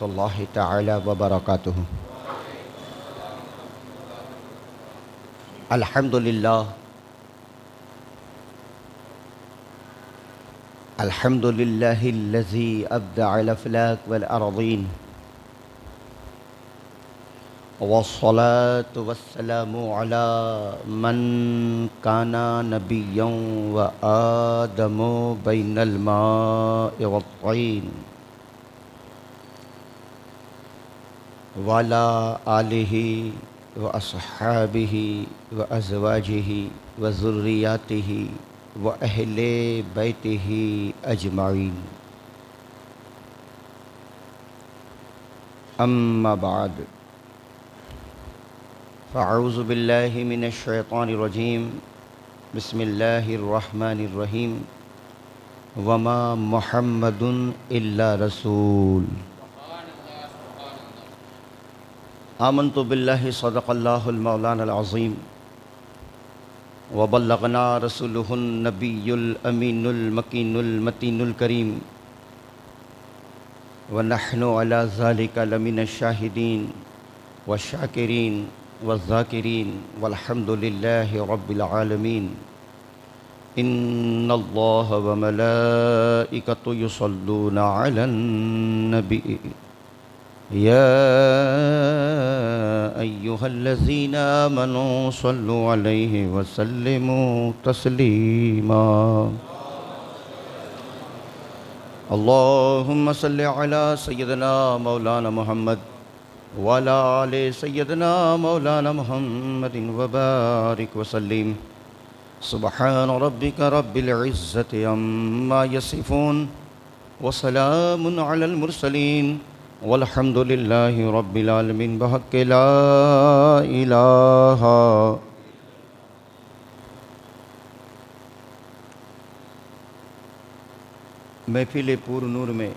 ورحمۃ اللہ تعالی وبرکاتہ۔ الحمد للہ الحمد للہ الذی ابدع الافلاک والارضین، والصلاة والسلام علی من کان نبیا وآدم بین الماء والطین، وعلی آلہ واصحابہ وازواجہ وذریاتہ واہل بیتہ اجمعین، اما بعد فاعوذ باللہ من الشیطان الرجیم، بسم اللہ الرحمن الرحیم، وما محمد الا رسول، آمنت باللہ صدق اللہ المولانا العظیم، وبلغنا رسولہ النبی الامین المکین المتین الکریم، ونحن علی ذلک لمن الشاہدین والشاکرین والذاکرین والحمد للہ رب العالمین۔ ان اللہ وملائکۃ یصلون علی النبی یا ایہا الذین آمنوا صلوا علیہ وسلموا تسلیما۔ اللہم صل علی سیدنا مولانا محمد وعلی آل سیدنا مولانا محمد وبارک وسلم۔ سبحان ربک رب العزت عما یصفون، وسلام علی المرسلین، والحمد للہ رب العالمین، بحق لا الہ۔ محفل پور نور میں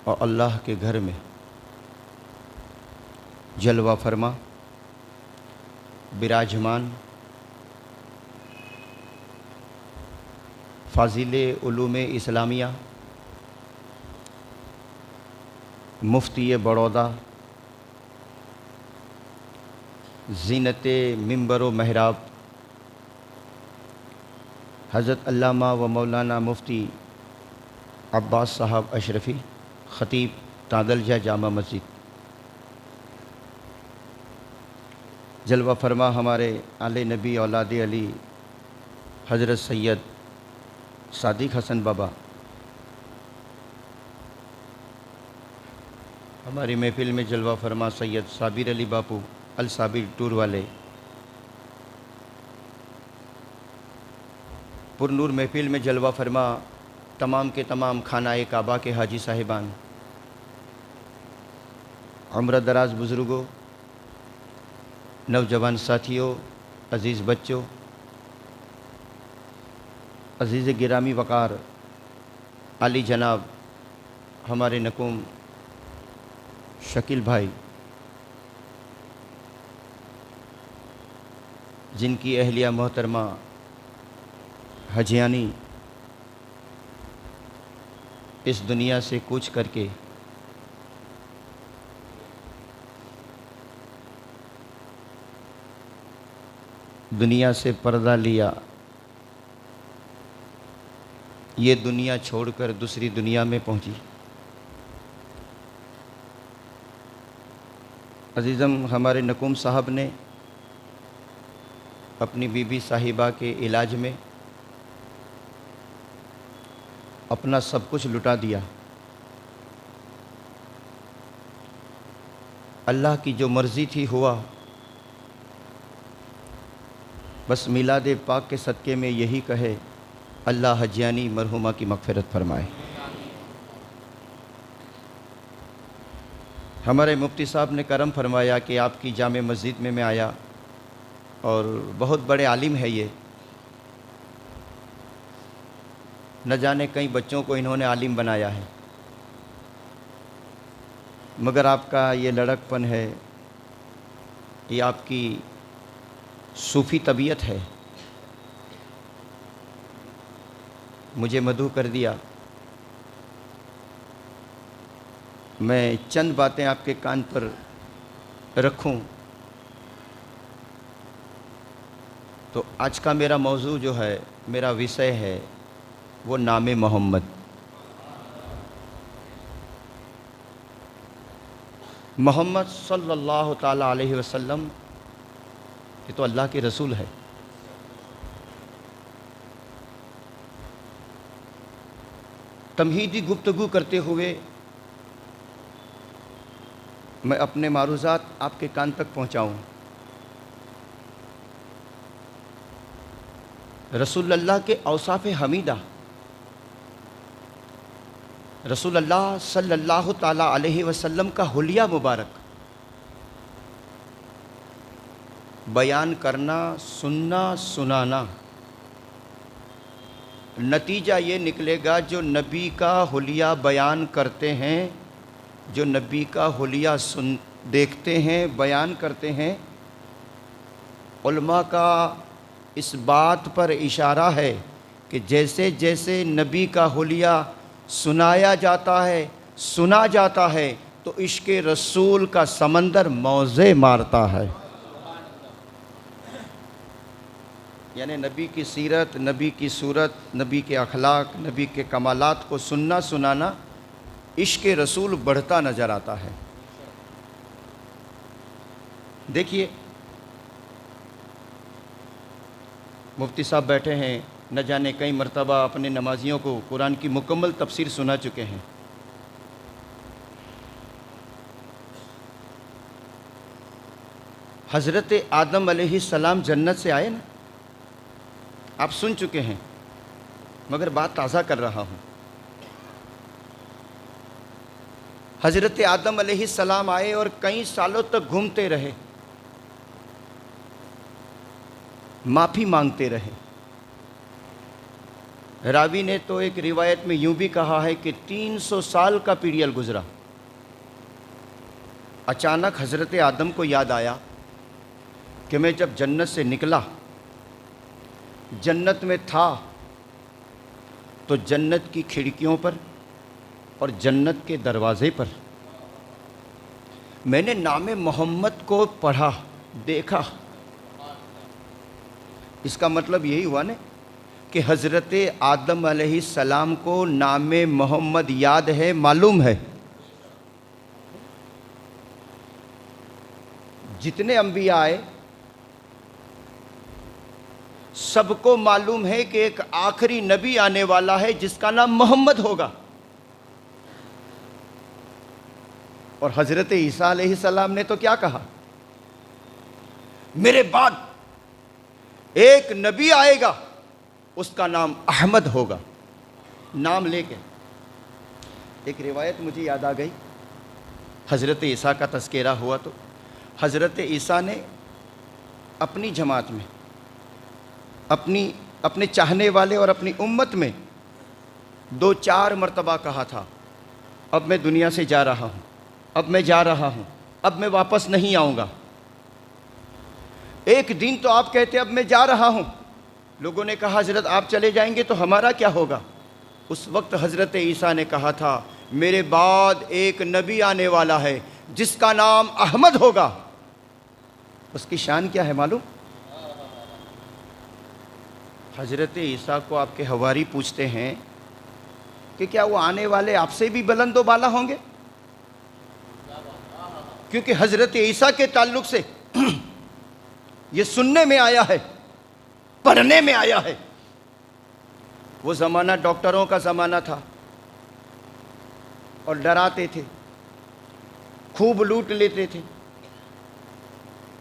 اور اللہ کے گھر میں جلوہ فرما براجمان فاضل علوم اسلامیہ مفتی بڑودہ، زینت منبر و محراب حضرت علامہ و مولانا مفتی عباس صاحب اشرفی، خطیب تادلجہ جامع مسجد، جلوہ فرما ہمارے آل نبی اولاد علی حضرت سید صادق حسن بابا، ہماری محفل میں جلوہ فرما سید صابر علی باپو الصابر ٹور والے، پر نور محفل میں جلوہ فرما تمام کے تمام خانہ کعبہ کے حاجی صاحبان، عمر دراز بزرگوں، نوجوان ساتھیوں، عزیز بچوں، عزیز گرامی وقار علی جناب ہمارے نکوم شکیل بھائی، جن کی اہلیہ محترمہ حجیانی اس دنیا سے کوچ کر کے دنیا سے پردہ لیا، یہ دنیا چھوڑ کر دوسری دنیا میں پہنچی۔ عزیزم، ہمارے نکوم صاحب نے اپنی بی بی صاحبہ کے علاج میں اپنا سب کچھ لٹا دیا۔ اللہ کی جو مرضی تھی ہوا، بس میلاد پاک کے صدقے میں یہی کہے اللہ حجیانی مرحومہ کی مغفرت فرمائے۔ ہمارے مفتی صاحب نے کرم فرمایا کہ آپ کی جامع مسجد میں آیا، اور بہت بڑے عالم ہے یہ، نہ جانے کئی بچوں کو انہوں نے عالم بنایا ہے، مگر آپ کا یہ لڑک پن ہے، یہ آپ کی صوفی طبیعت ہے۔ مجھے مدعو کر دیا، میں چند باتیں آپ کے کان پر رکھوں تو آج کا میرا موضوع جو ہے، میرا وشے ہے وہ نام محمد۔ محمد صلی اللہ تعالیٰ علیہ وسلم یہ تو اللہ کے رسول ہے۔ تمہیدی گفتگو کرتے ہوئے میں اپنے معروضات آپ کے کان تک پہنچاؤں۔ رسول اللہ کے اوصاف حمیدہ، رسول اللہ صلی اللہ تعالیٰ علیہ وسلم کا حلیہ مبارک بیان کرنا، سننا، سنانا، نتیجہ یہ نکلے گا جو نبی کا حلیہ بیان کرتے ہیں، جو نبی کا حلیہ دیکھتے ہیں، بیان کرتے ہیں، علماء کا اس بات پر اشارہ ہے کہ جیسے جیسے نبی کا حلیہ سنایا جاتا ہے، سنا جاتا ہے تو عشق رسول کا سمندر موزے مارتا ہے۔ یعنی نبی کی سیرت، نبی کی صورت، نبی کے اخلاق، نبی کے کمالات کو سننا سنانا عشق رسول بڑھتا نظر آتا ہے۔ دیکھیے مفتی صاحب بیٹھے ہیں، نہ جانے کئی مرتبہ اپنے نمازیوں کو قرآن کی مکمل تفسیر سنا چکے ہیں۔ حضرت آدم علیہ السلام جنت سے آئے نا، آپ سن چکے ہیں، مگر بات تازہ کر رہا ہوں۔ حضرت آدم علیہ السلام آئے اور کئی سالوں تک گھومتے رہے، معافی مانگتے رہے۔ راوی نے تو ایک روایت میں یوں بھی کہا ہے کہ 300 سال کا پیریڈ گزرا۔ اچانک حضرت آدم کو یاد آیا کہ میں جب جنت سے نکلا، جنت میں تھا، تو جنت کی کھڑکیوں پر اور جنت کے دروازے پر میں نے نام محمد کو پڑھا، دیکھا۔ اس کا مطلب یہی ہوا نا کہ حضرت آدم علیہ السلام کو نام محمد یاد ہے، معلوم ہے۔ جتنے انبیاء آئے سب کو معلوم ہے کہ ایک آخری نبی آنے والا ہے جس کا نام محمد ہوگا۔ اور حضرت عیسیٰ علیہ السلام نے تو کیا کہا؟ میرے بعد ایک نبی آئے گا، اس کا نام احمد ہوگا۔ نام لے کے ایک روایت مجھے یاد آ گئی، حضرت عیسیٰ کا تذکرہ ہوا تو حضرت عیسیٰ نے اپنی جماعت میں، اپنے چاہنے والے اور اپنی امت میں 2-4 مرتبہ کہا تھا، اب میں دنیا سے جا رہا ہوں، اب میں جا رہا ہوں، اب میں واپس نہیں آؤں گا۔ ایک دن تو آپ کہتے اب میں جا رہا ہوں، لوگوں نے کہا حضرت آپ چلے جائیں گے تو ہمارا کیا ہوگا؟ اس وقت حضرت عیسیٰ نے کہا تھا میرے بعد ایک نبی آنے والا ہے جس کا نام احمد ہوگا۔ اس کی شان کیا ہے معلوم؟ حضرت عیسیٰ کو آپ کے حواری پوچھتے ہیں کہ کیا وہ آنے والے آپ سے بھی بلند و بالا ہوں گے؟ کیونکہ حضرت عیسیٰ کے تعلق سے یہ سننے میں آیا ہے، پڑھنے میں آیا ہے۔ وہ زمانہ ڈاکٹروں کا زمانہ تھا اور ڈراتے تھے، خوب لوٹ لیتے تھے۔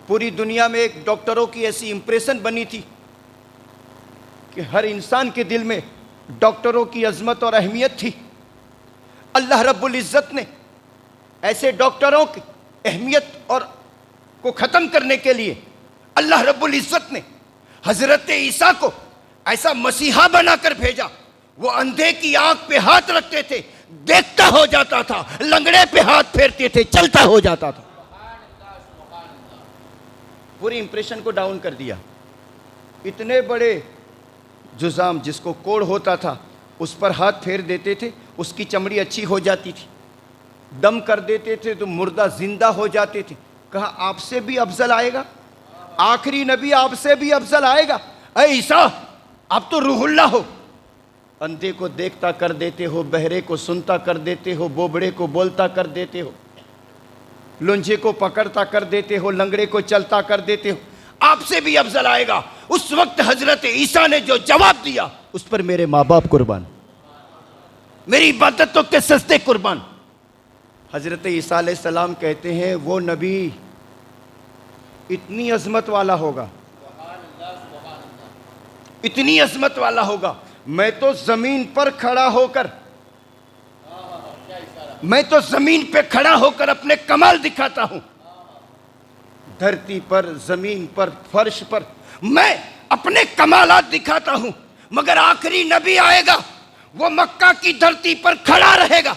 پوری دنیا میں ایک ڈاکٹروں کی ایسی امپریشن بنی تھی کہ ہر انسان کے دل میں ڈاکٹروں کی عظمت اور اہمیت تھی۔ اللہ رب العزت نے ایسے ڈاکٹروں کی اہمیت اور کو ختم کرنے کے لیے اللہ رب العزت نے حضرت عیسیٰ کو ایسا مسیحا بنا کر بھیجا۔ وہ اندھے کی آنکھ پہ ہاتھ رکھتے تھے، دیکھتا ہو جاتا تھا، لنگڑے پہ ہاتھ پھیرتے تھے، چلتا ہو جاتا تھا۔ پوری امپریشن کو ڈاؤن کر دیا۔ اتنے بڑے جزام جس کو کوڑ ہوتا تھا اس پر ہاتھ پھیر دیتے تھے، اس کی چمڑی اچھی ہو جاتی تھی۔ دم کر دیتے تھے تو مردہ زندہ ہو جاتے تھے. کہا آپ سے بھی افضل آئے گا, آخری نبی آپ سے بھی افضل آئے گا. اے عیسیٰ آپ تو روح اللہ ہو. اندھے کو دیکھتا کر دیتے ہو, بہرے کو سنتا کر دیتے ہو, بوبڑے کو بولتا کر دیتے ہو, لنجھے کو پکڑتا کر دیتے ہو, لنگڑے کو چلتا کر دیتے ہو, آپ سے بھی افضل آئے گا. اس وقت حضرت عیسیٰ نے جو جواب دیا اس پر میرے ماں باپ قربان, میری عبادتوں کے سجدے قربان. حضرت عیسیٰ علیہ السلام کہتے ہیں وہ نبی اتنی عظمت والا ہوگا, اتنی عظمت والا ہوگا, میں تو زمین پر کھڑا ہو کر, میں تو زمین پہ کھڑا ہو کر اپنے کمال دکھاتا ہوں. دھرتی پر, زمین پر, فرش پر میں اپنے کمالات دکھاتا ہوں, مگر آخری نبی آئے گا وہ مکہ کی دھرتی پر کھڑا رہے گا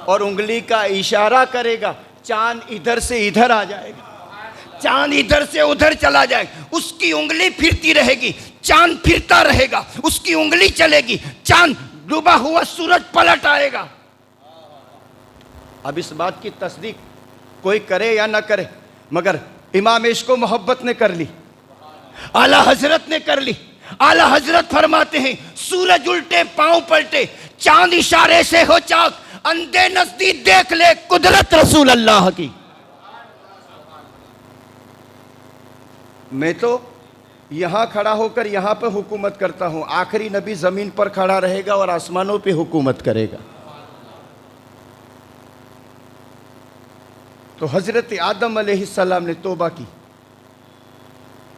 اور انگلی کا اشارہ کرے گا, چاند ادھر سے ادھر آ جائے گا, چاند ادھر سے ادھر چلا جائے گا, اس کی انگلی پھرتی رہے گی, چاند پھرتا رہے گا, اس کی انگلی چلے گی, چاند ڈوبا ہوا سورج پلٹ آئے گا. اب اس بات کی تصدیق کوئی کرے یا نہ کرے, مگر امام عشق و محبت نے کر لی, اعلی حضرت نے کر لی. اعلی حضرت فرماتے ہیں سورج الٹے پاؤں پلٹے, چاند اشارے سے ہو چاک, اندھے نزدیک دیکھ لے قدرت رسول اللہ کی. میں تو یہاں کھڑا ہو کر یہاں پہ حکومت کرتا ہوں, آخری نبی زمین پر کھڑا رہے گا اور آسمانوں پہ حکومت کرے گا. تو حضرت آدم علیہ السلام نے توبہ کی.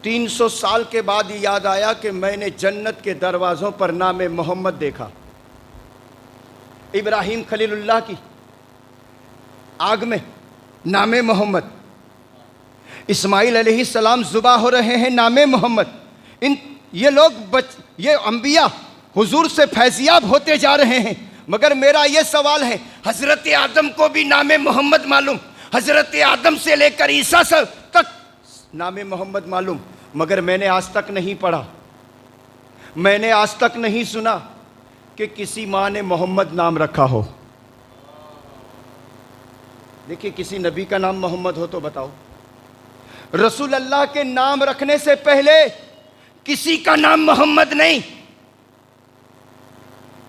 300 سال کے بعد یاد آیا کہ میں نے جنت کے دروازوں پر نام محمد دیکھا. ابراہیم خلیل اللہ کی آگ میں نام محمد, اسماعیل علیہ السلام ذبح ہو رہے ہیں نام محمد. یہ لوگ یہ انبیاء حضور سے فیضیاب ہوتے جا رہے ہیں, مگر میرا یہ سوال ہے, حضرت آدم کو بھی نام محمد معلوم, حضرت آدم سے لے کر عیسیٰ تک نام محمد معلوم, مگر میں نے آج تک نہیں پڑھا, میں نے آج تک نہیں سنا کہ کسی ماں نے محمد نام رکھا ہو. دیکھیے کسی نبی کا نام محمد ہو تو بتاؤ. رسول اللہ کے نام رکھنے سے پہلے کسی کا نام محمد نہیں.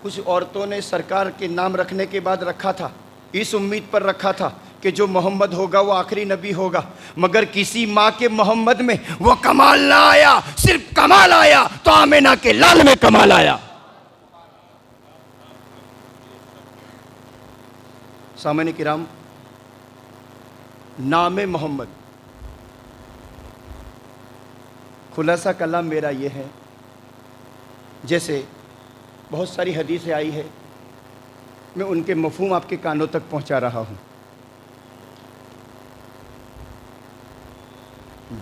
کچھ عورتوں نے سرکار کے نام رکھنے کے بعد رکھا تھا, اس امید پر رکھا تھا کہ جو محمد ہوگا وہ آخری نبی ہوگا, مگر کسی ماں کے محمد میں وہ کمال نہ آیا. صرف کمال آیا تو آمینہ کے لال میں کمال آیا. سامعین کرام, نام محمد, خلاصہ کلام میرا یہ ہے, جیسے بہت ساری حدیثیں آئی ہے, میں ان کے مفہوم آپ کے کانوں تک پہنچا رہا ہوں.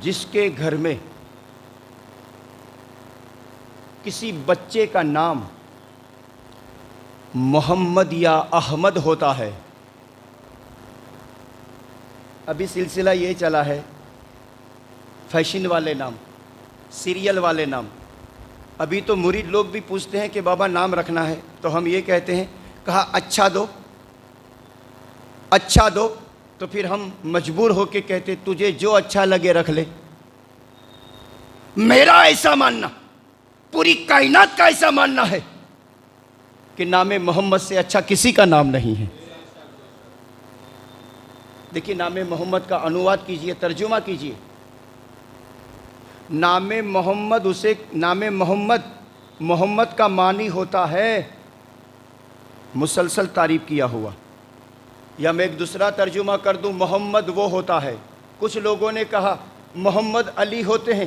جس کے گھر میں کسی بچے کا نام محمد یا احمد ہوتا ہے, ابھی سلسلہ یہ چلا ہے فیشن والے نام, سیریل والے نام. ابھی تو مرید لوگ بھی پوچھتے ہیں کہ بابا نام رکھنا ہے, تو ہم یہ کہتے ہیں, کہا اچھا دو, اچھا دو, تو پھر ہم مجبور ہو کے کہتے تجھے جو اچھا لگے رکھ لے. میرا ایسا ماننا, پوری کائنات کا ایسا ماننا ہے کہ نام محمد سے اچھا کسی کا نام نہیں ہے. دیکھیے نام محمد کا انواد کیجئے, ترجمہ کیجئے. نام محمد, اسے نام محمد کا معنی ہوتا ہے مسلسل تعریف کیا ہوا. یا میں ایک دوسرا ترجمہ کر دوں, محمد وہ ہوتا ہے. کچھ لوگوں نے کہا محمد علی ہوتے ہیں,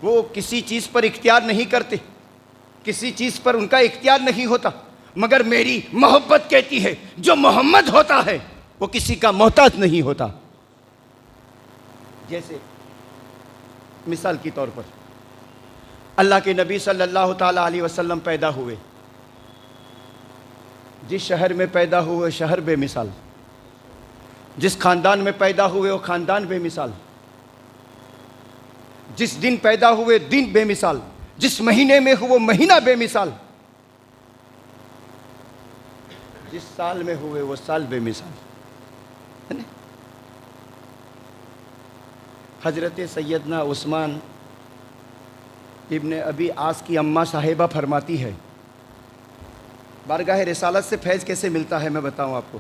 وہ کسی چیز پر اختیار نہیں کرتے, کسی چیز پر ان کا اختیار نہیں ہوتا, مگر میری محبت کہتی ہے جو محمد ہوتا ہے وہ کسی کا محتاج نہیں ہوتا. جیسے مثال کے طور پر اللہ کے نبی صلی اللہ تعالیٰ علیہ وسلم پیدا ہوئے, جس شہر میں پیدا ہوئے شہر بے مثال, جس خاندان میں پیدا ہوئے وہ خاندان بے مثال, جس دن پیدا ہوئے دن بے مثال, جس مہینے میں ہو وہ مہینہ بے مثال. جس سال میں ہوئے وہ سال بے مثال ہے نا۔ حضرت سیدنا عثمان ابن ابی عاص کی اماں صاحبہ فرماتی ہے، بارگاہ رسالت سے فیض کیسے ملتا ہے میں بتاؤں آپ کو۔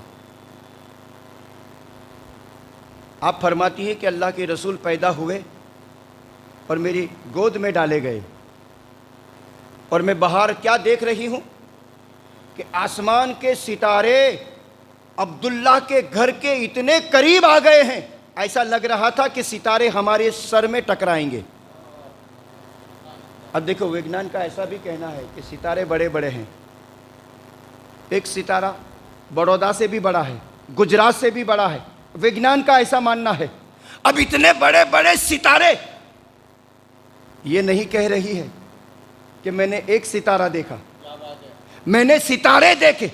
آپ فرماتی ہیں کہ اللہ کے رسول پیدا ہوئے اور میری گود میں ڈالے گئے، اور میں باہر کیا دیکھ رہی ہوں کہ آسمان کے ستارے عبداللہ کے گھر کے اتنے قریب آ گئے ہیں، ایسا لگ رہا تھا کہ ستارے ہمارے سر میں ٹکرائیں گے۔ اب دیکھو وگنان کا ایسا بھی کہنا ہے کہ ستارے بڑے بڑے ہیں، ایک ستارہ بڑودا سے بھی بڑا ہے، گجرات سے بھی بڑا ہے، وگنان کا ایسا ماننا ہے۔ اب اتنے بڑے بڑے ستارے، یہ نہیں کہہ رہی ہے کہ میں نے ایک ستارہ دیکھا، میں نے ستارے دیکھے،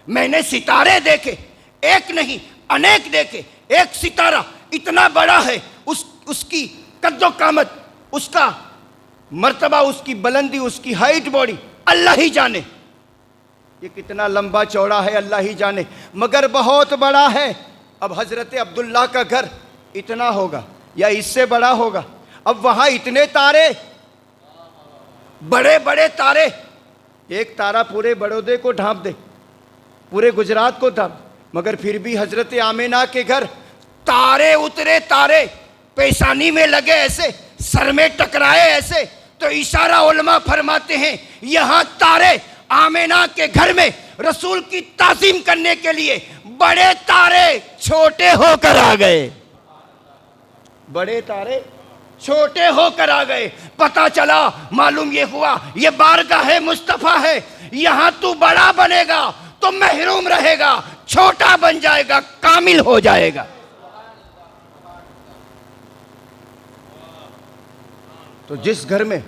میں نے ستارے دیکھے، ایک نہیں انیک دیکھے۔ ایک ستارہ اتنا بڑا ہے، اس کی قد و قامت، اس کا مرتبہ، اس کی بلندی، اس کی ہائٹ باڈی اللہ ہی جانے، یہ کتنا لمبا چوڑا ہے اللہ ہی جانے، مگر بہت بڑا ہے۔ اب حضرت عبداللہ کا گھر اتنا ہوگا یا اس سے بڑا ہوگا، اب وہاں اتنے تارے، بڑے بڑے تارے، ایک تارہ پورے بڑودے کو ڈھانپ دے، پورے گجرات کو ڈھانپ، مگر پھر بھی حضرت آمینہ کے گھر تارے اترے، تارے پیشانی میں لگے ایسے، سر میں ٹکرائے ایسے، تو اشارہ علماء فرماتے ہیں یہاں تارے آمینہ کے گھر میں رسول کی تعظیم کرنے کے لیے بڑے تارے چھوٹے ہو کر آ گئے، بڑے تارے چھوٹے ہو کر آ گئے۔ پتہ چلا، معلوم یہ ہوا یہ بارگاہ مصطفیٰ ہے، یہاں تو بڑا بنے گا تو محروم رہے گا، چھوٹا بن جائے گا کامل ہو جائے گا۔ تو جس گھر میں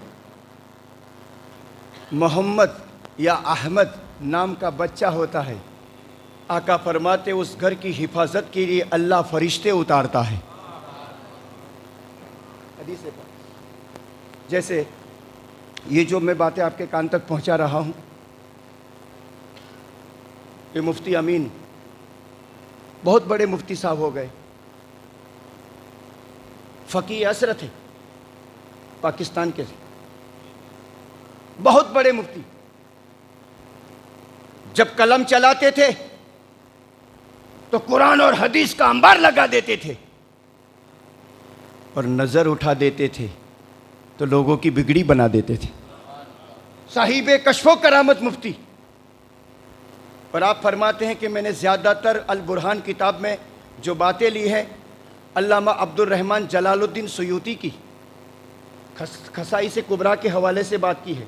محمد یا احمد نام کا بچہ ہوتا ہے، آقا فرماتے اس گھر کی حفاظت کے لیے اللہ فرشتے اتارتا ہے۔ حدیث پاک، جیسے یہ جو میں باتیں آپ کے کان تک پہنچا رہا ہوں، یہ مفتی امین بہت بڑے مفتی صاحب ہو گئے، فقیہ عصر تھے پاکستان کے، بہت بڑے مفتی، جب قلم چلاتے تھے تو قرآن اور حدیث کا انبار لگا دیتے تھے، اور نظر اٹھا دیتے تھے تو لوگوں کی بگڑی بنا دیتے تھے۔ صاحب کشف و کرامت مفتی، اور آپ فرماتے ہیں کہ میں نے زیادہ تر البرہان کتاب میں جو باتیں لی ہیں علامہ عبد الرحمن جلال الدین سیوطی کی خصائص کبریٰ کے حوالے سے بات کی ہے۔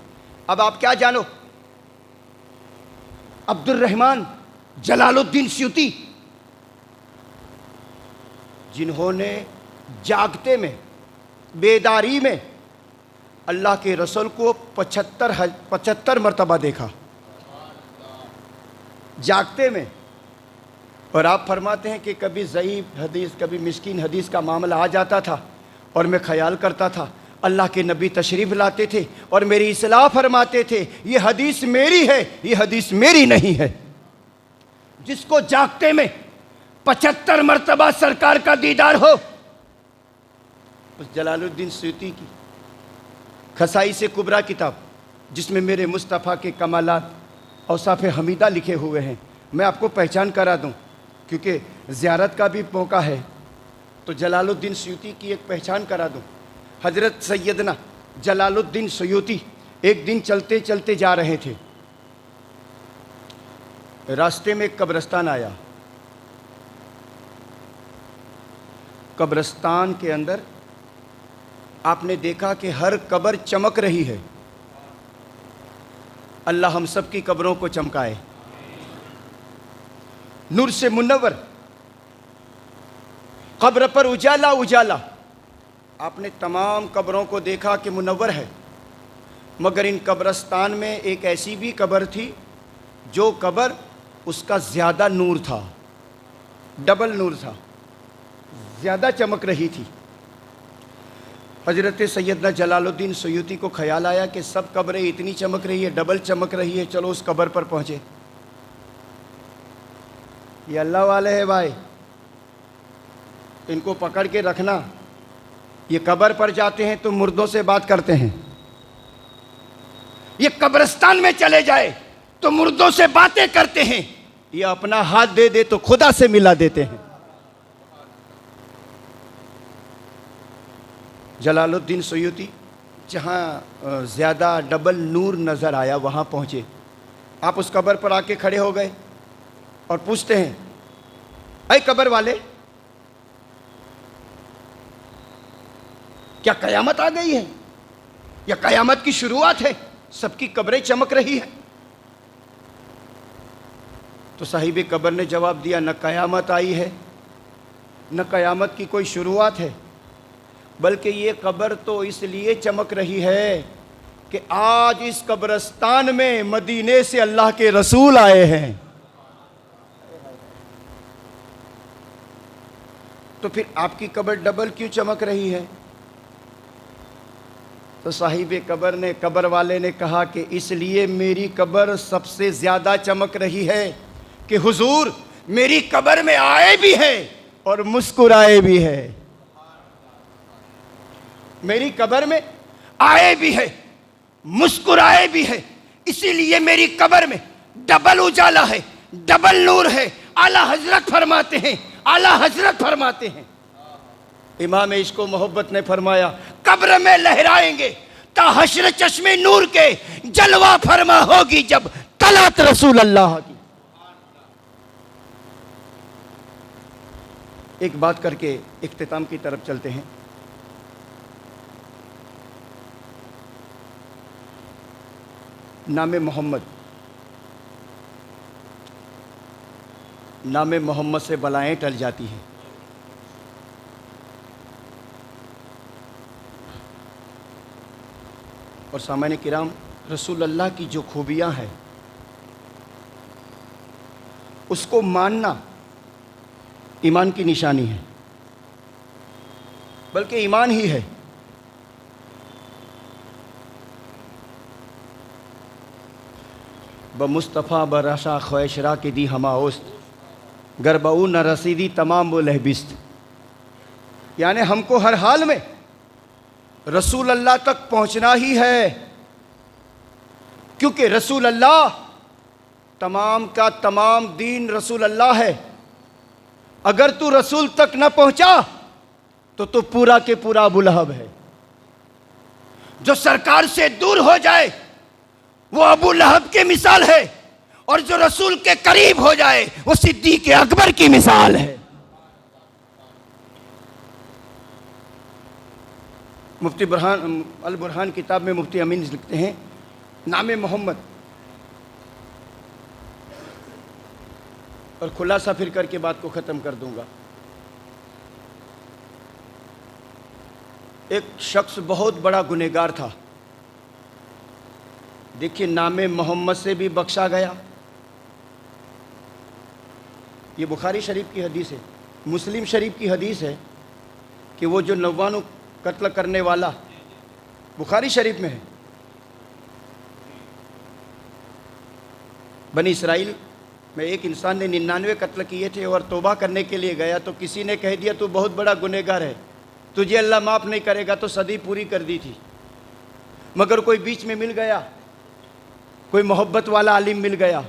اب آپ کیا جانو، عبد الرحمن جلال الدین سیوطی، جنہوں نے جاگتے میں، بیداری میں اللہ کے رسول کو 75 مرتبہ دیکھا، جاگتے میں۔ اور آپ فرماتے ہیں کہ کبھی ضعیف حدیث، کبھی مسکین حدیث کا معاملہ آ جاتا تھا اور میں خیال کرتا تھا اللہ کے نبی تشریف لاتے تھے اور میری اصلاح فرماتے تھے، یہ حدیث میری ہے، یہ حدیث میری نہیں ہے۔ جس کو جاگتے میں 75 مرتبہ سرکار کا دیدار ہو، اس جلال الدین سیوطی کی خصائص کبریٰ کتاب، جس میں میرے مصطفیٰ کے کمالات، اوصاف حمیدہ لکھے ہوئے ہیں، میں آپ کو پہچان کرا دوں کیونکہ زیارت کا بھی موقع ہے، تو جلال الدین سیوطی کی ایک پہچان کرا دوں۔ حضرت سیدنا جلال الدین سیوطی ایک دن چلتے چلتے جا رہے تھے، راستے میں ایک قبرستان آیا، قبرستان کے اندر آپ نے دیکھا کہ ہر قبر چمک رہی ہے۔ اللہ ہم سب کی قبروں کو چمکائے، نور سے منور، قبر پر اجالا اجالا۔ آپ نے تمام قبروں کو دیکھا کہ منور ہے، مگر ان قبرستان میں ایک ایسی بھی قبر تھی جو قبر اس کا زیادہ نور تھا، ڈبل نور تھا، زیادہ چمک رہی تھی۔ حضرت سیدنا جلال الدین سیوطی کو خیال آیا کہ سب قبریں اتنی چمک رہی ہے، ڈبل چمک رہی ہے، چلو اس قبر پر پہنچے۔ یہ اللہ والے ہیں بھائی، ان کو پکڑ کے رکھنا۔ یہ قبر پر جاتے ہیں تو مردوں سے بات کرتے ہیں، یہ قبرستان میں چلے جائے تو مردوں سے باتیں کرتے ہیں، یہ اپنا ہاتھ دے دے تو خدا سے ملا دیتے ہیں۔ جلال الدین سیوطی جہاں زیادہ ڈبل نور نظر آیا وہاں پہنچے، آپ اس قبر پر آ کے کھڑے ہو گئے اور پوچھتے ہیں، اے قبر والے، کیا قیامت آ گئی ہے یا قیامت کی شروعات ہے؟ سب کی قبریں چمک رہی ہے۔ تو صاحب قبر نے جواب دیا، نہ قیامت آئی ہے نہ قیامت کی کوئی شروعات ہے، بلکہ یہ قبر تو اس لیے چمک رہی ہے کہ آج اس قبرستان میں مدینے سے اللہ کے رسول آئے ہیں۔ تو پھر آپ کی قبر ڈبل کیوں چمک رہی ہے؟ تو صاحب قبر والے نے کہا کہ اس لیے میری قبر سب سے زیادہ چمک رہی ہے کہ حضور میری قبر میں آئے بھی ہیں اور مسکرائے بھی ہیں۔ میری قبر میں آئے بھی ہے، مسکرائے بھی ہے، اسی لیے میری قبر میں ڈبل اجالا ہے، ڈبل نور ہے۔ اعلیٰ حضرت فرماتے ہیں، اعلیٰ حضرت فرماتے ہیں، امام عشق و محبت نے فرمایا، قبر میں لہرائیں گے تا حشر چشمے نور کے، جلوہ فرما ہوگی جب طلعت رسول اللہ کی۔ ایک بات کر کے اختتام کی طرف چلتے ہیں۔ نام محمد سے بلائیں ٹل جاتی ہیں۔ اور سامعین کرام، رسول اللہ کی جو خوبیاں ہیں اس کو ماننا ایمان کی نشانی ہے، بلکہ ایمان ہی ہے۔ بمصطفیٰ برشا خویشرا کے دی ہما اوست، گربعو نہ رسیدی تمام وہ لہبست۔ یعنی ہم کو ہر حال میں رسول اللہ تک پہنچنا ہی ہے، کیونکہ رسول اللہ تمام کا تمام دین رسول اللہ ہے۔ اگر تو رسول تک نہ پہنچا تو پورا کے پورا ابو لہب ہے۔ جو سرکار سے دور ہو جائے وہ ابو لہب کے مثال ہے، اور جو رسول کے قریب ہو جائے وہ صدیق اکبر کی مثال ہے۔ مفتی البرہان کتاب میں مفتی امین لکھتے ہیں، نام محمد، اور خلاصہ پھر کر کے بات کو ختم کر دوں گا۔ ایک شخص بہت بڑا گنہگار تھا، دیکھیے نام محمد سے بھی بخشا گیا۔ یہ بخاری شریف کی حدیث ہے، مسلم شریف کی حدیث ہے کہ وہ جو 99 قتل کرنے والا، بخاری شریف میں ہے، بنی اسرائیل میں ایک انسان نے 99 قتل کیے تھے اور توبہ کرنے کے لیے گیا تو کسی نے کہہ دیا تو بہت بڑا گنہگار ہے، تجھے اللہ معاف نہیں کرے گا، تو صدی پوری کر دی تھی۔ مگر کوئی بیچ میں مل گیا، کوئی محبت والا عالم مل گیا،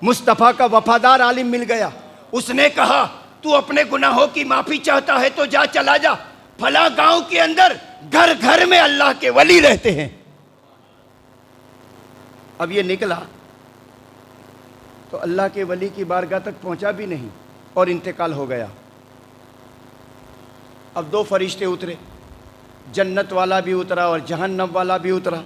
مصطفیٰ کا وفادار عالم مل گیا، اس نے کہا تو اپنے گناہوں کی معافی چاہتا ہے تو جا، چلا جا، فلاں گاؤں کے اندر گھر گھر میں اللہ کے ولی رہتے ہیں۔ اب یہ نکلا تو اللہ کے ولی کی بارگاہ تک پہنچا بھی نہیں اور انتقال ہو گیا۔ اب 2 فرشتے اترے، جنت والا بھی اترا اور جہنم والا بھی اترا۔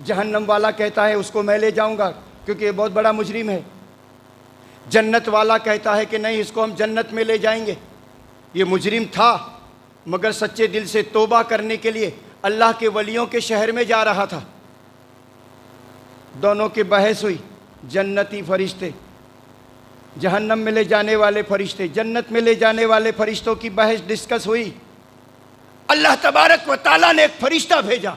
جہنم والا کہتا ہے اس کو میں لے جاؤں گا کیونکہ یہ بہت بڑا مجرم ہے۔ جنت والا کہتا ہے کہ نہیں، اس کو ہم جنت میں لے جائیں گے، یہ مجرم تھا مگر سچے دل سے توبہ کرنے کے لیے اللہ کے ولیوں کے شہر میں جا رہا تھا۔ دونوں کی بحث ہوئی، جنتی فرشتے، جہنم میں لے جانے والے فرشتے، جنت میں لے جانے والے فرشتوں کی بحث ڈسکس ہوئی۔ اللہ تبارک و تعالیٰ نے ایک فرشتہ بھیجا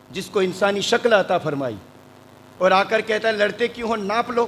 جس کو انسانی شکل عطا فرمائی، اور آ کر کہتا ہے لڑتے کیوں ہو، ناپ لو۔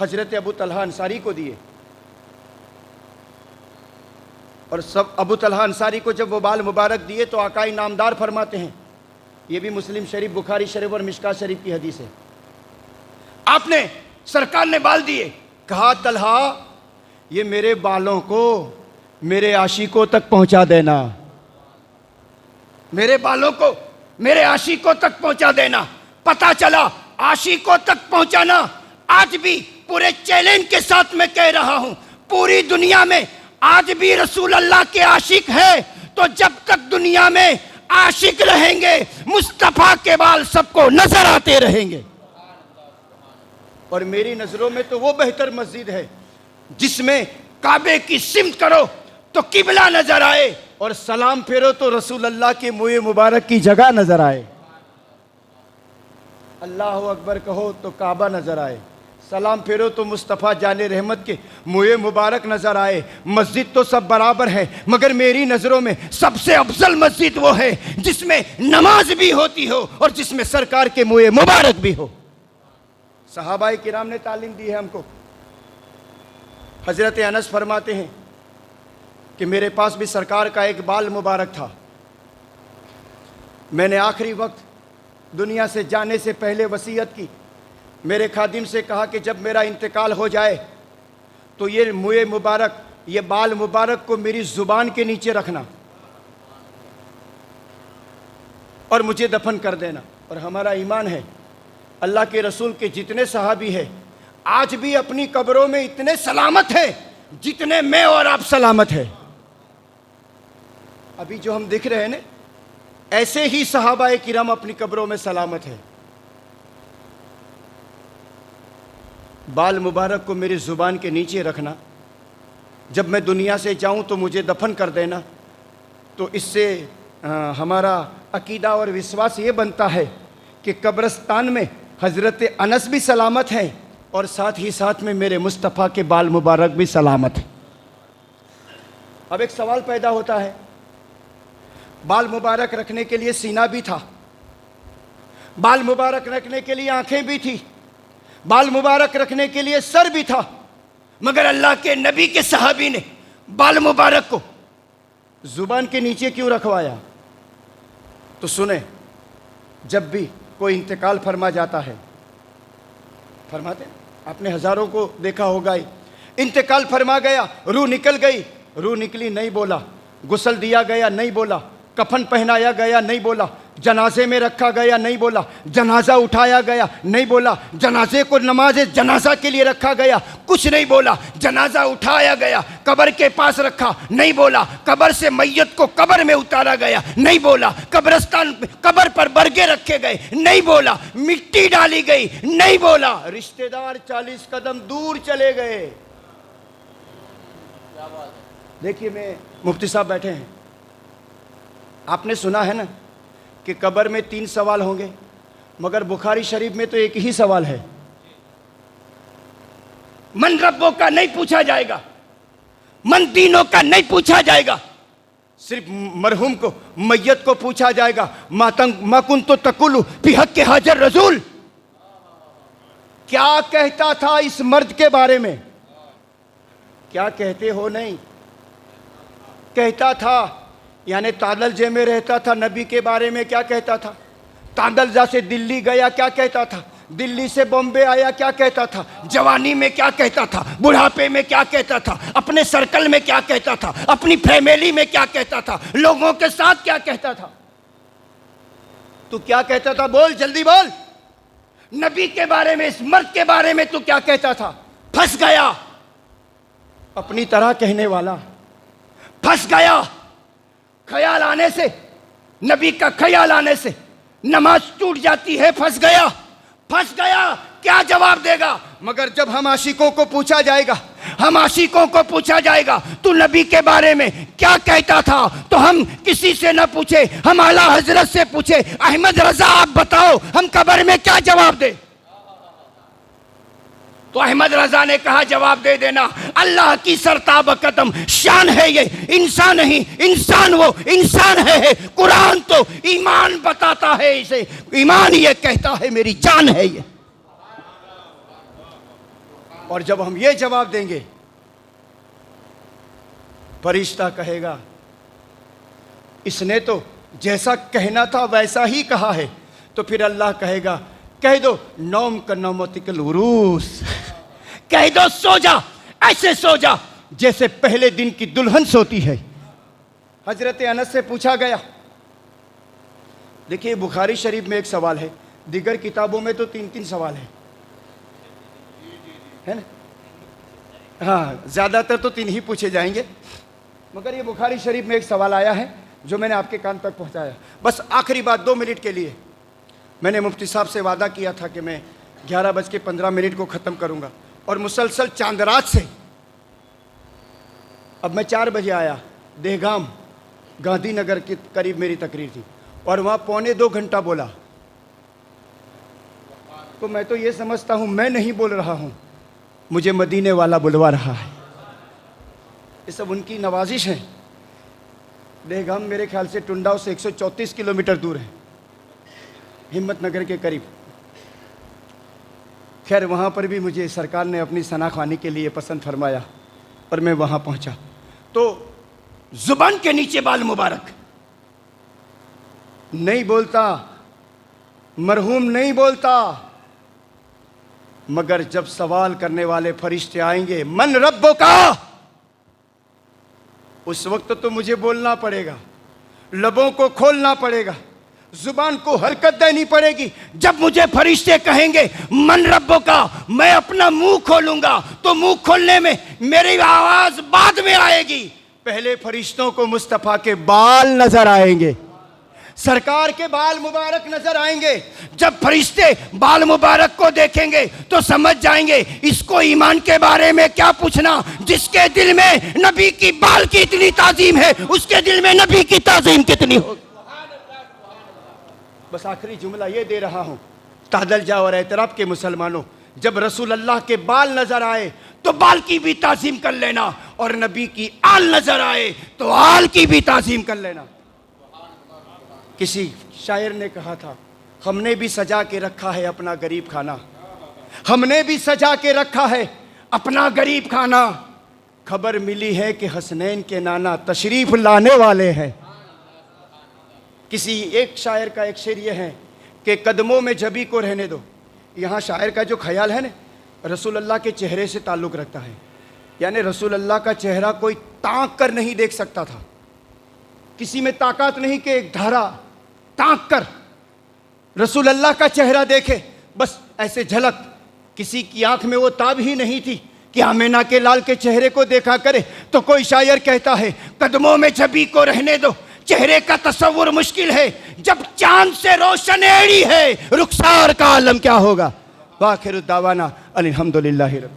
حضرت ابو طلحہ انصاری کو دیے، اور سب ابو طلحہ انصاری کو جب وہ بال مبارک دیے تو آقا انعامدار فرماتے ہیں، یہ بھی مسلم شریف، بخاری شریف اور مشکاۃ شریف کی حدیث ہے، آپ نے سرکار نے بال دیے، کہا طلحہ یہ میرے بالوں کو میرے عاشقوں تک پہنچا دینا، میرے بالوں کو میرے عاشقوں تک پہنچا دینا۔ پتہ چلا عاشقوں تک پہنچانا، آج بھی پورے چیلنج کے ساتھ میں کہہ رہا ہوں، پوری دنیا میں آج بھی رسول اللہ کے عاشق ہے، تو جب تک دنیا میں عاشق رہیں گے مصطفیٰ کے بال سب کو نظر آتے رہیں گے۔ اور میری نظروں میں تو وہ بہتر مسجد ہے جس میں کعبے کی سمت کرو تو قبلہ نظر آئے، اور سلام پھیرو تو رسول اللہ کے منہ مبارک کی جگہ نظر آئے، اللہ اکبر کہو تو کعبہ نظر آئے، سلام پھیرو تو مصطفیٰ جان رحمت کے منہ مبارک نظر آئے۔ مسجد تو سب برابر ہے، مگر میری نظروں میں سب سے افضل مسجد وہ ہے جس میں نماز بھی ہوتی ہو اور جس میں سرکار کے منہ مبارک بھی ہو۔ صحابہ کرام نے تعلیم دی ہے ہم کو۔ حضرت انس فرماتے ہیں کہ میرے پاس بھی سرکار کا ایک بال مبارک تھا، میں نے آخری وقت دنیا سے جانے سے پہلے وصیت کی، میرے خادم سے کہا کہ جب میرا انتقال ہو جائے تو یہ منہ مبارک، یہ بال مبارک کو میری زبان کے نیچے رکھنا اور مجھے دفن کر دینا۔ اور ہمارا ایمان ہے اللہ کے رسول کے جتنے صحابی ہیں آج بھی اپنی قبروں میں اتنے سلامت ہیں جتنے میں اور آپ سلامت ہیں۔ ابھی جو ہم دیکھ رہے ہیں نا، ایسے ہی صحابہ کرام اپنی قبروں میں سلامت ہیں۔ بال مبارک کو میری زبان کے نیچے رکھنا، جب میں دنیا سے جاؤں تو مجھے دفن کر دینا، تو اس سے ہمارا عقیدہ اور وشواس یہ بنتا ہے کہ قبرستان میں حضرت انس بھی سلامت ہیں اور ساتھ ہی ساتھ میں میرے مصطفیٰ کے بال مبارک بھی سلامت ہیں۔ اب ایک سوال پیدا ہوتا ہے، بال مبارک رکھنے کے لیے سینہ بھی تھا، بال مبارک رکھنے کے لیے آنکھیں بھی تھی، بال مبارک رکھنے کے لیے سر بھی تھا، مگر اللہ کے نبی کے صحابی نے بال مبارک کو زبان کے نیچے کیوں رکھوایا؟ تو سنیں، جب بھی کوئی انتقال فرما جاتا ہے، فرماتے ہیں، آپ نے ہزاروں کو دیکھا ہوگا ہی، انتقال فرما گیا، روح نکل گئی، روح نکلی نہیں بولا، غسل دیا گیا نہیں بولا، کفن پہنایا گیا نہیں بولا، جنازے میں رکھا گیا نہیں بولا، جنازہ اٹھایا گیا نہیں بولا، جنازے کو نماز جنازہ کے لیے رکھا گیا کچھ نہیں بولا، جنازہ اٹھایا گیا قبر کے پاس رکھا نہیں بولا، قبر سے میت کو قبر میں اتارا گیا نہیں بولا، قبرستان قبر پر برگے رکھے گئے نہیں بولا، مٹی ڈالی گئی نہیں بولا، رشتہ دار 40 قدم دور چلے گئے۔ دیکھیے، میں مفتی صاحب بیٹھے ہیں، آپ نے سنا ہے نا کہ قبر میں 3 سوال ہوں گے، مگر بخاری شریف میں تو ایک ہی سوال ہے، من ربوں کا نہیں پوچھا جائے گا، من دینوں کا نہیں پوچھا جائے گا، صرف مرحوم کو، میت کو پوچھا جائے گا، ما کنت تقول فی حق حاجر رسول، کیا کہتا تھا اس مرد کے بارے میں؟ کیا کہتے ہو نہیں، کہتا تھا، یعنی تادلجے میں رہتا تھا، نبی کے بارے میں کیا کہتا تھا؟ تادلجہ سے دلی گیا کیا کہتا تھا؟ دلی سے بمبے آیا کیا کہتا تھا؟ جوانی میں کیا کہتا تھا؟ بڑھاپے میں کیا کہتا تھا؟ اپنے سرکل میں کیا کہتا تھا؟ اپنی فیملی میں کیا کہتا تھا؟ لوگوں کے ساتھ کیا کہتا تھا؟ تو کیا کہتا تھا؟ بول، جلدی بول، نبی کے بارے میں، اس مرد کے بارے میں تو کیا کہتا تھا؟ پھنس گیا، اپنی طرح کہنے والا پھنس گیا، خیال آنے سے، نبی کا خیال آنے سے نماز ٹوٹ جاتی ہے، پھنس گیا، پھنس گیا، کیا جواب دے گا؟ مگر جب ہم عاشقوں کو پوچھا جائے گا، ہم عاشقوں کو پوچھا جائے گا تو نبی کے بارے میں کیا کہتا تھا، تو ہم کسی سے نہ پوچھے، ہم اعلیٰ حضرت سے پوچھے، احمد رضا آپ بتاؤ ہم قبر میں کیا جواب دیں؟ تو احمد رضا نے کہا جواب دے دینا، اللہ کی سرتاب قدم شان ہے یہ، انسان نہیں، انسان وہ انسان ہے، قرآن تو ایمان بتاتا ہے اسے، ایمان یہ کہتا ہے میری جان ہے یہ۔ اور جب ہم یہ جواب دیں گے، فرشتہ کہے گا اس نے تو جیسا کہنا تھا ویسا ہی کہا ہے، تو پھر اللہ کہے گا کہہ دو نوم کا نومتک العروس، کہہ دو سو جا، ایسے سو جا جیسے پہلے دن کی دلہن سوتی ہے۔ حضرت انس سے پوچھا گیا، دیکھیے بخاری شریف میں ایک سوال ہے، دیگر کتابوں میں تو 3 سوال ہے نا؟ ہاں زیادہ تر تو 3 ہی پوچھے جائیں گے، مگر یہ بخاری شریف میں ایک سوال آیا ہے جو میں نے آپ کے کان تک پہنچایا۔ بس آخری بات 2 منٹ کے لیے، میں نے مفتی صاحب سے وعدہ کیا تھا کہ میں 11:15 کو ختم کروں گا، اور مسلسل چاند رات سے اب میں 4 بجے آیا، دہگام گاندھی نگر کے قریب میری تقریر تھی، اور وہاں 1.25 گھنٹہ بولا، تو میں تو یہ سمجھتا ہوں میں نہیں بول رہا ہوں، مجھے مدینے والا بلوا رہا ہے۔ یہ سب ان کی نوازش ہے۔ دہگام میرے خیال سے ٹنڈاؤ سے 134 کلومیٹر دور ہے، ہمت نگر کے قریب۔ خیر وہاں پر بھی مجھے سرکار نے اپنی ثنا خوانی کے لیے پسند فرمایا، اور میں وہاں پہنچا تو زبان کے نیچے بال مبارک، نہیں بولتا، مرحوم نہیں بولتا، مگر جب سوال کرنے والے فرشتے آئیں گے من ربو کا، اس وقت تو مجھے بولنا پڑے گا، لبوں کو کھولنا پڑے گا، زبان کو حرکت دینی پڑے گی۔ جب مجھے فرشتے کہیں گے من ربو کا، میں اپنا منہ کھولوں گا، تو منہ کھولنے میں میری آواز بعد میں آئے گی، پہلے فرشتوں کو مصطفیٰ کے بال نظر آئیں گے، سرکار کے بال مبارک نظر آئیں گے۔ جب فرشتے بال مبارک کو دیکھیں گے تو سمجھ جائیں گے اس کو ایمان کے بارے میں کیا پوچھنا، جس کے دل میں نبی کی بال کی اتنی تعظیم ہے اس کے دل میں نبی کی تعظیم کتنی ہو۔ بس آخری جملہ یہ دے رہا ہوں، تعدل جا اور اعتراف کے مسلمانوں، جب رسول اللہ کے بال نظر آئے تو بال کی بھی تعظیم کر لینا، اور نبی کی آل نظر آئے تو آل کی بھی تعظیم کر لینا۔ کسی شاعر نے کہا تھا ہم نے بھی سجا کے رکھا ہے اپنا غریب کھانا، ہم نے بھی سجا کے رکھا ہے اپنا غریب کھانا، خبر ملی ہے کہ حسنین کے نانا تشریف لانے والے ہیں۔ کسی ایک شاعر کا ایک شعر یہ ہے کہ قدموں میں جبی کو رہنے دو، یہاں شاعر کا جو خیال ہے نا رسول اللہ کے چہرے سے تعلق رکھتا ہے، یعنی رسول اللہ کا چہرہ کوئی تانک کر نہیں دیکھ سکتا تھا، کسی میں طاقت نہیں کہ ایک دھارا تانک کر رسول اللہ کا چہرہ دیکھے، بس ایسے جھلک، کسی کی آنکھ میں وہ تاب ہی نہیں تھی کہ آمینہ کے لال کے چہرے کو دیکھا کرے۔ تو کوئی شاعر کہتا ہے قدموں میں جبی کو رہنے دو، چہرے کا تصور مشکل ہے، جب چاند سے روشن ایڑی ہے رخسار کا عالم کیا ہوگا۔ وآخر الدعوانا الحمدللہ رب